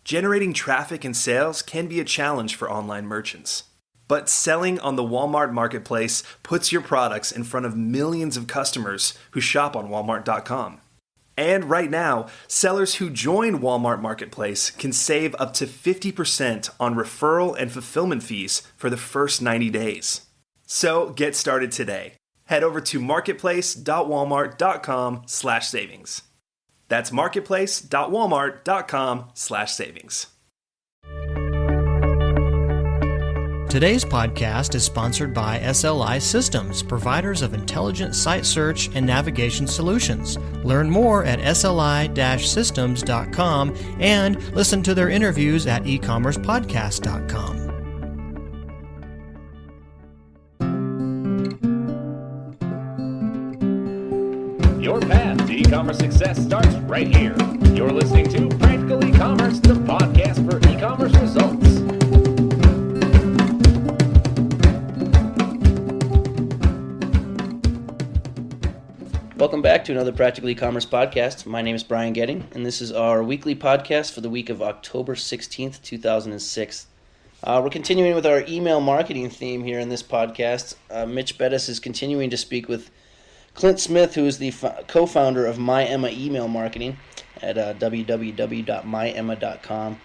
Generating traffic and sales can be a challenge for online merchants. But selling on the Walmart Marketplace puts your products in front of millions of customers who shop on Walmart.com. And right now, sellers who join Walmart Marketplace can save up to 50% on referral and fulfillment fees for the first 90 days. So get started today. Head over to marketplace.walmart.com/savings. That's marketplace.walmart.com/savings. Today's podcast is sponsored by SLI Systems, providers of intelligent site search and navigation solutions. Learn more at sli-systems.com and listen to their interviews at ecommercepodcast.com. Your path to e-commerce success starts right here. You're listening to Practical E-commerce, the podcast for e-commerce results. Welcome back to another Practical E-commerce podcast. My name is Brian Getting, and this is our weekly podcast for the week of October 16th, 2006. We're continuing with our email marketing theme here in this podcast. Mitch Bettis is continuing to speak with Clint Smith, who is the co-founder of MyEmma Email Marketing at www.myemma.com.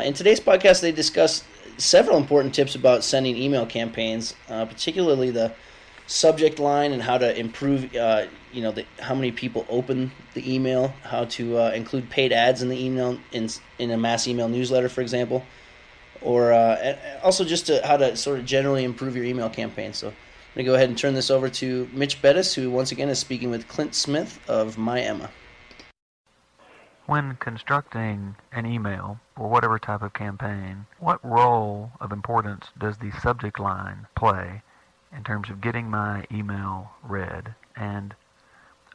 In today's podcast, they discuss several important tips about sending email campaigns, particularly the subject line and how to improve, how many people open the email, how to include paid ads in the email in a mass email newsletter, for example, or also just how to sort of generally improve your email campaign. So I'm going to go ahead and turn this over to Mitch Bettis, who once again is speaking with Clint Smith of MyEmma. When constructing an email or whatever type of campaign, what role of importance does the subject line play in terms of getting my email read? And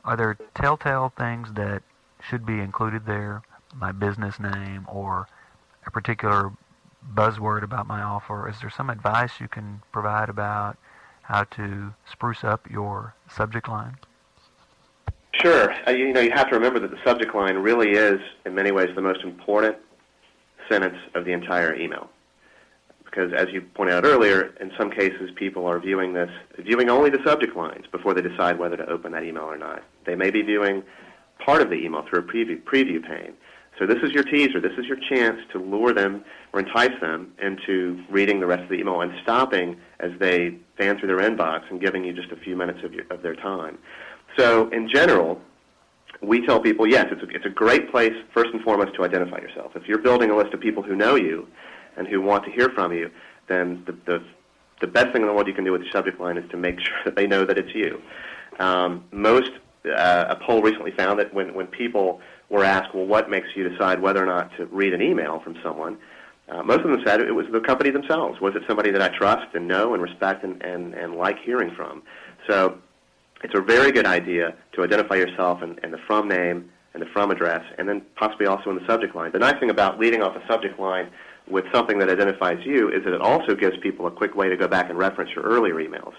are there telltale things that should be included there? My business name or a particular buzzword about my offer? Is there some advice you can provide about how to spruce up your subject line? Sure. You have to remember that the subject line really is, in many ways, the most important sentence of the entire email. Because as you pointed out earlier, in some cases people are viewing only the subject lines before they decide whether to open that email or not. They may be viewing part of the email through a preview pane. So this is your teaser. This is your chance to lure them or entice them into reading the rest of the email and stopping as they fan through their inbox and giving you just a few minutes of their time. So in general, we tell people, yes, it's a great place, first and foremost, to identify yourself. If you're building a list of people who know you and who want to hear from you, then the best thing in the world you can do with the subject line is to make sure that they know that it's you. A poll recently found that when people were asked, well, what makes you decide whether or not to read an email from someone, most of them said it was the company themselves. Was it somebody that I trust and know and respect and like hearing from? So it's a very good idea to identify yourself and the from name and the from address, and then possibly also in the subject line. The nice thing about leading off a subject line with something that identifies you is that it also gives people a quick way to go back and reference your earlier emails.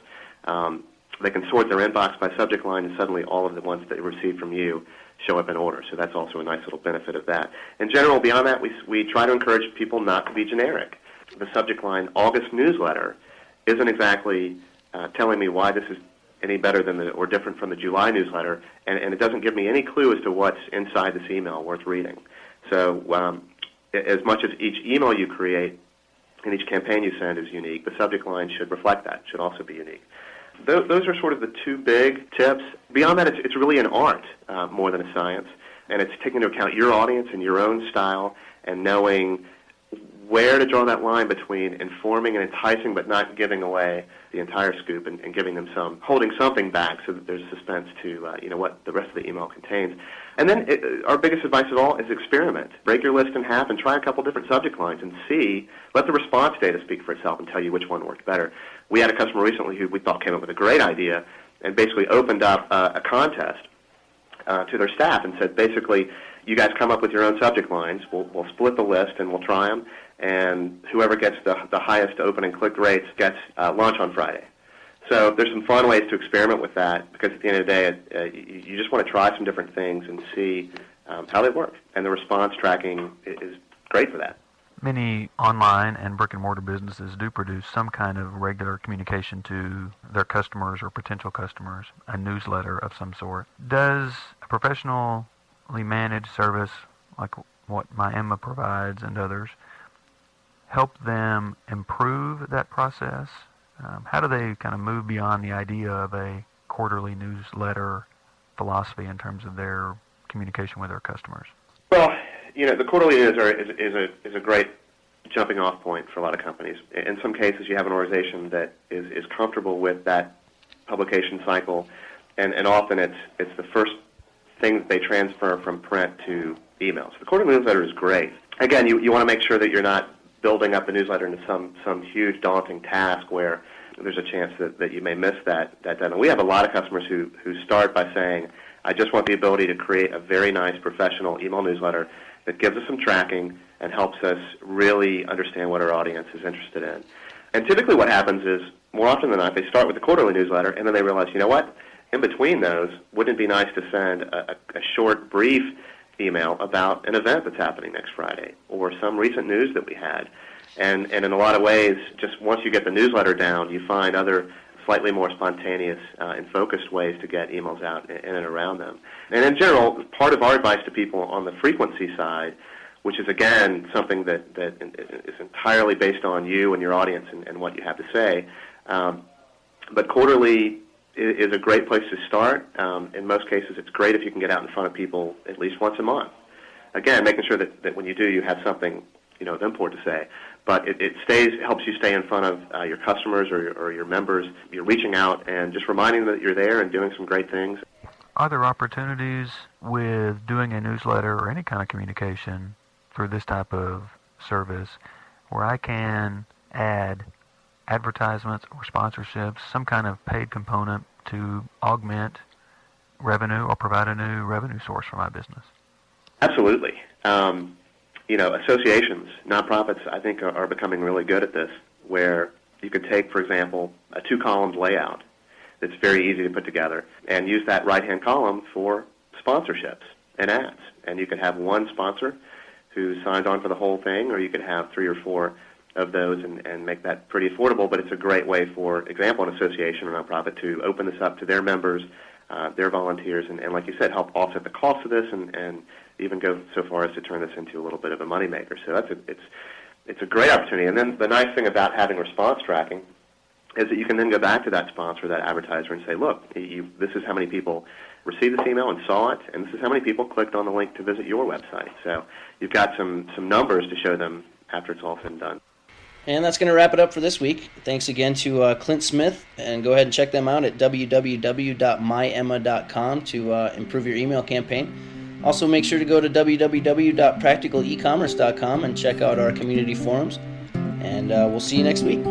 They can sort their inbox by subject line, and suddenly all of the ones that they received from you show up in order. So that's also a nice little benefit of that. In general, beyond that, we try to encourage people not to be generic. The subject line, August newsletter, isn't exactly telling me why this is any better than or different from the July newsletter, and it doesn't give me any clue as to what's inside this email worth reading. So as much as each email you create and each campaign you send is unique, the subject line should reflect that, should also be unique. Those are sort of the two big tips. Beyond that, it's really an art more than a science, and it's taking into account your audience and your own style and knowing where to draw that line between informing and enticing but not giving away the entire scoop and giving them holding something back so that there's suspense to what the rest of the email contains. And then our biggest advice of all is experiment. Break your list in half and try a couple different subject lines and let the response data speak for itself and tell you which one worked better. We had a customer recently who we thought came up with a great idea and basically opened up a contest to their staff and said, basically, you guys come up with your own subject lines. We'll split the list and we'll try them, and whoever gets the highest open and click rates gets lunch on Friday. So there's some fun ways to experiment with that, because at the end of the day, you just want to try some different things and see how they work. And the response tracking is great for that. Many online and brick-and-mortar businesses do produce some kind of regular communication to their customers or potential customers, a newsletter of some sort. Does a professionally managed service like what My Emma provides and others help them improve that process? How do they kind of move beyond the idea of a quarterly newsletter philosophy in terms of their communication with their customers? Well, the quarterly newsletter is a great jumping off point for a lot of companies. In some cases, you have an organization that is comfortable with that publication cycle, and often it's the first thing that they transfer from print to email. So the quarterly newsletter is great. Again, you want to make sure that you're not building up the newsletter into some huge daunting task where there's a chance that you may miss that deadline. We have a lot of customers who start by saying, I just want the ability to create a very nice professional email newsletter that gives us some tracking and helps us really understand what our audience is interested in. And typically what happens is, more often than not, they start with the quarterly newsletter, and then they realize, you know what, in between those, wouldn't it be nice to send a short, brief email about an event that's happening next Friday or some recent news that we had? And in a lot of ways, just once you get the newsletter down, you find other slightly more spontaneous and focused ways to get emails out in and around them. And in general, part of our advice to people on the frequency side, which is, again, something that is entirely based on you and your audience and what you have to say, but quarterly is a great place to start. In most cases, it's great if you can get out in front of people at least once a month. Again, making sure that when you do, you have something of import to say. But it helps you stay in front of your customers or your members. You're reaching out and just reminding them that you're there and doing some great things. Are there opportunities with doing a newsletter or any kind of communication through this type of service where I can add advertisements or sponsorships, some kind of paid component to augment revenue or provide a new revenue source for my business? Absolutely. Associations, nonprofits, I think, are becoming really good at this, where you could take, for example, a 2-column layout that's very easy to put together and use that right-hand column for sponsorships and ads. And you could have one sponsor who signs on for the whole thing, or you could have 3 or 4 of those and make that pretty affordable. But it's a great way, for example, an association or nonprofit to open this up to their members, their volunteers, and like you said, help offset the cost of this and even go so far as to turn this into a little bit of a moneymaker. So it's a great opportunity. And then the nice thing about having response tracking is that you can then go back to that sponsor, that advertiser, and say, look, this is how many people received this email and saw it, and this is how many people clicked on the link to visit your website. So you've got some numbers to show them after it's all said and done. And that's going to wrap it up for this week. Thanks again to Clint Smith, and go ahead and check them out at www.myemma.com to improve your email campaign. Also, make sure to go to www.practicalecommerce.com and check out our community forums. And we'll see you next week.